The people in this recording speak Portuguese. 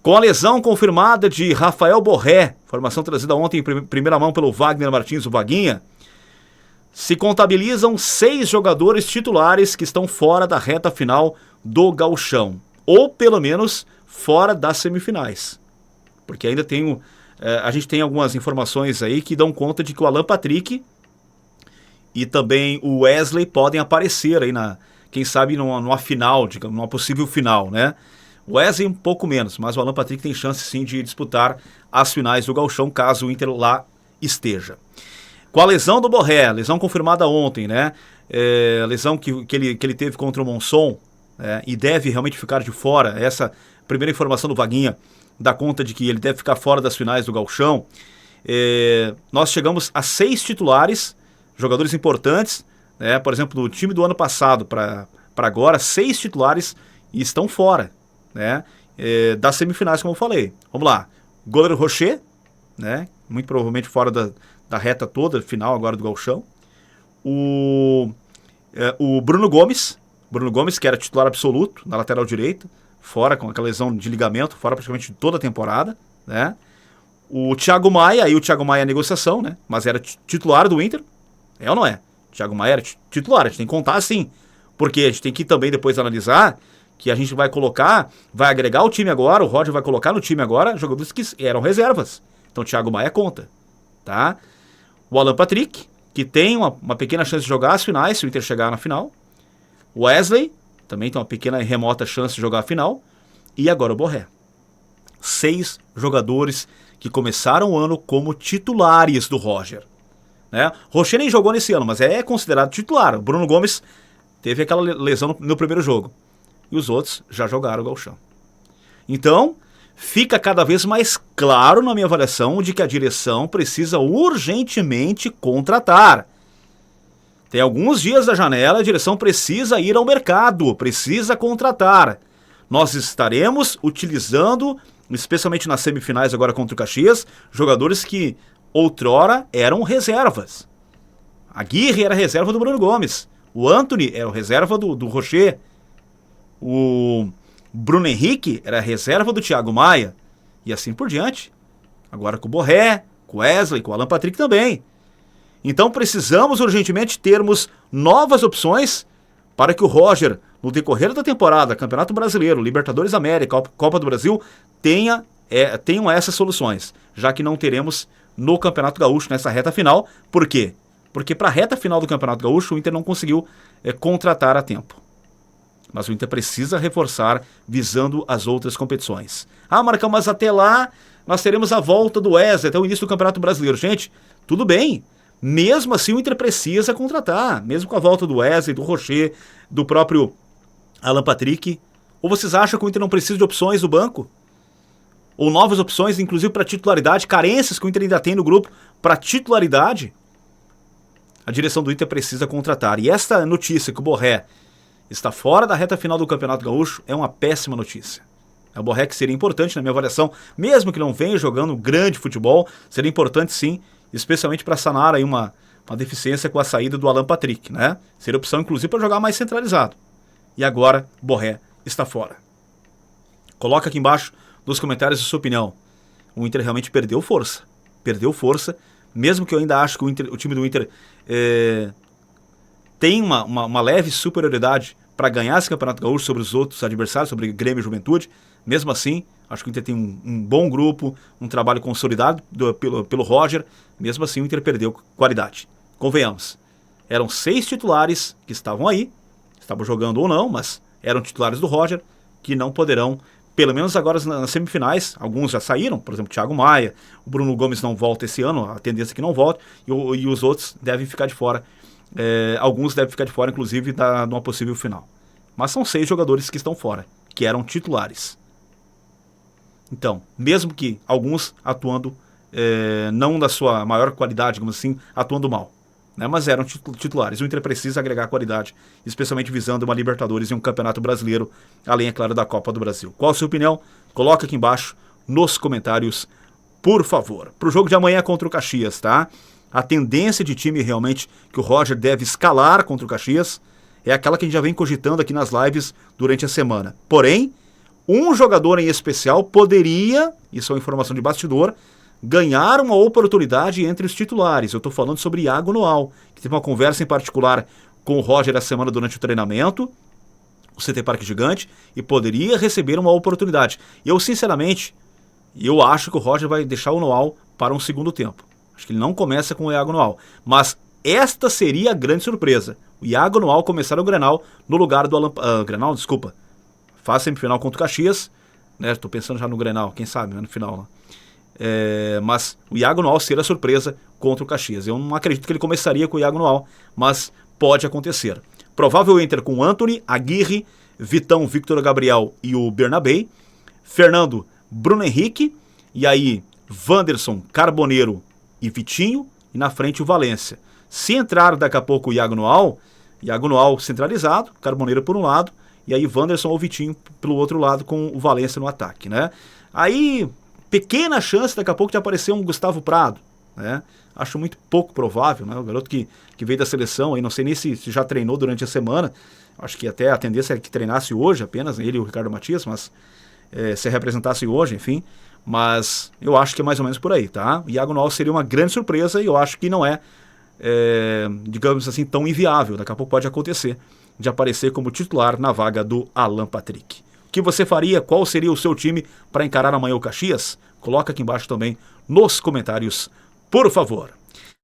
Com a lesão confirmada de Rafael Borré, informação trazida ontem em primeira mão pelo Wagner Martins, o Vaguinha, se contabilizam 6 jogadores titulares que estão fora da reta final do Gauchão, ou pelo menos fora das semifinais. Porque ainda a gente tem algumas informações aí que dão conta de que o Alan Patrick e também o Wesley podem aparecer aí, quem sabe numa final, digamos, numa possível final, né? O Wesley um pouco menos, mas o Alan Patrick tem chance sim de disputar as finais do Gauchão, caso o Inter lá esteja. Com a lesão do Borré, lesão confirmada ontem, né? Lesão que ele teve contra o Monson, e deve realmente ficar de fora. Essa primeira informação do Vaguinha dá conta de que ele deve ficar fora das finais do Gauchão. Nós chegamos a 6 titulares, jogadores importantes, né? Por exemplo, no time do ano passado para agora, 6 titulares estão fora, né? Das semifinais, como eu falei. Vamos lá. Goleiro Rocher, né? Muito provavelmente fora da reta toda, final agora do Gauchão. O Bruno Gomes, que era titular absoluto na lateral direita, fora com aquela lesão de ligamento, fora praticamente toda a temporada, né? O Thiago Maia, aí o Thiago Maia é negociação, né? Mas era titular do Inter, ou não é? O Thiago Maia era titular, a gente tem que contar assim, porque a gente tem que também depois analisar que a gente vai agregar o time agora, o Roger vai colocar no time agora jogadores que eram reservas. Então o Thiago Maia conta, tá? O Alan Patrick, que tem uma pequena chance de jogar as finais, se o Inter chegar na final. O Wesley, também tem uma pequena e remota chance de jogar a final. E agora o Borré. 6 jogadores que começaram o ano como titulares do Roger, né? Rocher nem jogou nesse ano, mas é considerado titular. O Bruno Gomes teve aquela lesão no primeiro jogo. E os outros já jogaram o Gauchão. Então, fica cada vez mais claro na minha avaliação de que a direção precisa urgentemente contratar. Tem alguns dias da janela, a direção precisa ir ao mercado, precisa contratar. Nós estaremos utilizando, especialmente nas semifinais agora contra o Caxias, jogadores que outrora eram reservas. A Aguirre era reserva do Bruno Gomes. O Anthony era reserva do Rocher. O Bruno Henrique era reserva do Thiago Maia. E assim por diante. Agora com o Borré, com o Wesley, com o Alan Patrick também. Então precisamos urgentemente termos novas opções para que o Roger, no decorrer da temporada, Campeonato Brasileiro, Libertadores América, Copa do Brasil, tenham essas soluções. Já que não teremos no Campeonato Gaúcho nessa reta final. Por quê? Porque para a reta final do Campeonato Gaúcho o Inter não conseguiu contratar a tempo. Mas o Inter precisa reforçar visando as outras competições. Marcão, mas até lá nós teremos a volta do Wesley, até o início do Campeonato Brasileiro. Gente, tudo bem. Mesmo assim o Inter precisa contratar. Mesmo com a volta do Wesley, do Rocher, do próprio Alan Patrick. Ou vocês acham que o Inter não precisa de opções do banco? Ou novas opções, inclusive para titularidade, carências que o Inter ainda tem no grupo para titularidade? A direção do Inter precisa contratar. E esta notícia que o Borré está fora da reta final do Campeonato Gaúcho é uma péssima notícia. O Borré, que seria importante na minha avaliação, mesmo que não venha jogando grande futebol, seria importante sim, especialmente para sanar aí uma deficiência com a saída do Alan Patrick, né? Seria opção inclusive para jogar mais centralizado. E agora, Borré está fora. Coloca aqui embaixo nos comentários a sua opinião. O Inter realmente perdeu força. Perdeu força, mesmo que eu ainda acho que o time do Inter tem uma leve superioridade para ganhar esse Campeonato Gaúcho sobre os outros adversários, sobre Grêmio e Juventude. Mesmo assim, acho que o Inter tem um bom grupo, um trabalho consolidado pelo Roger. Mesmo assim, o Inter perdeu qualidade. Convenhamos, eram 6 titulares que estavam aí, estavam jogando ou não, mas eram titulares do Roger, que não poderão, pelo menos agora nas semifinais, alguns já saíram, por exemplo, o Thiago Maia, o Bruno Gomes não volta esse ano, a tendência é que não volte, e os outros devem ficar de fora. Alguns devem ficar de fora, inclusive, de uma possível final. Mas são 6 jogadores que estão fora, que eram titulares. Então, mesmo que alguns atuando não da sua maior qualidade, digamos assim, atuando mal, né, mas eram titulares. O Inter precisa agregar qualidade, especialmente visando uma Libertadores e um Campeonato Brasileiro, além, é claro, da Copa do Brasil. Qual a sua opinião? Coloca aqui embaixo nos comentários, por favor. Para o jogo de amanhã contra o Caxias, tá? A tendência de time realmente que o Roger deve escalar contra o Caxias é aquela que a gente já vem cogitando aqui nas lives durante a semana. Porém, um jogador em especial poderia, isso é uma informação de bastidor, ganhar uma oportunidade entre os titulares. Eu estou falando sobre Iago Noal, que teve uma conversa em particular com o Roger essa semana durante o treinamento, o CT Parque Gigante, e poderia receber uma oportunidade. Eu, sinceramente, acho que o Roger vai deixar o Noal para um segundo tempo. Acho que ele não começa com o Iago Noal. Mas esta seria a grande surpresa. O Iago Noal começar o Grenal no lugar do Grenal, desculpa. Faz semifinal contra o Caxias. Né? Tô pensando já no Grenal, quem sabe, né? No final. Né? Mas o Iago Noal seria a surpresa contra o Caxias. Eu não acredito que ele começaria com o Iago Noal, mas pode acontecer. Provável Inter com Antony, Aguirre, Vitão, Victor Gabriel e o Bernabei. Fernando, Bruno Henrique. E aí, Wanderson, Carboneiro e Vitinho. E na frente o Valência. Se entrar daqui a pouco o Iago Noal centralizado, Carboneiro por um lado, e aí Wanderson ou Vitinho pelo outro lado com o Valência no ataque, né? Aí, pequena chance daqui a pouco de aparecer um Gustavo Prado, né? Acho muito pouco provável, né? O garoto que veio da seleção, aí não sei nem se já treinou durante a semana, acho que até a tendência é que treinasse hoje apenas, ele e o Ricardo Matias, mas se representasse hoje, enfim, mas eu acho que é mais ou menos por aí, tá? O Iago Noal seria uma grande surpresa e eu acho que não é, digamos assim, tão inviável. Daqui a pouco pode acontecer de aparecer como titular na vaga do Alan Patrick. O que você faria? Qual seria o seu time para encarar amanhã o Caxias? Coloca aqui embaixo também nos comentários, por favor.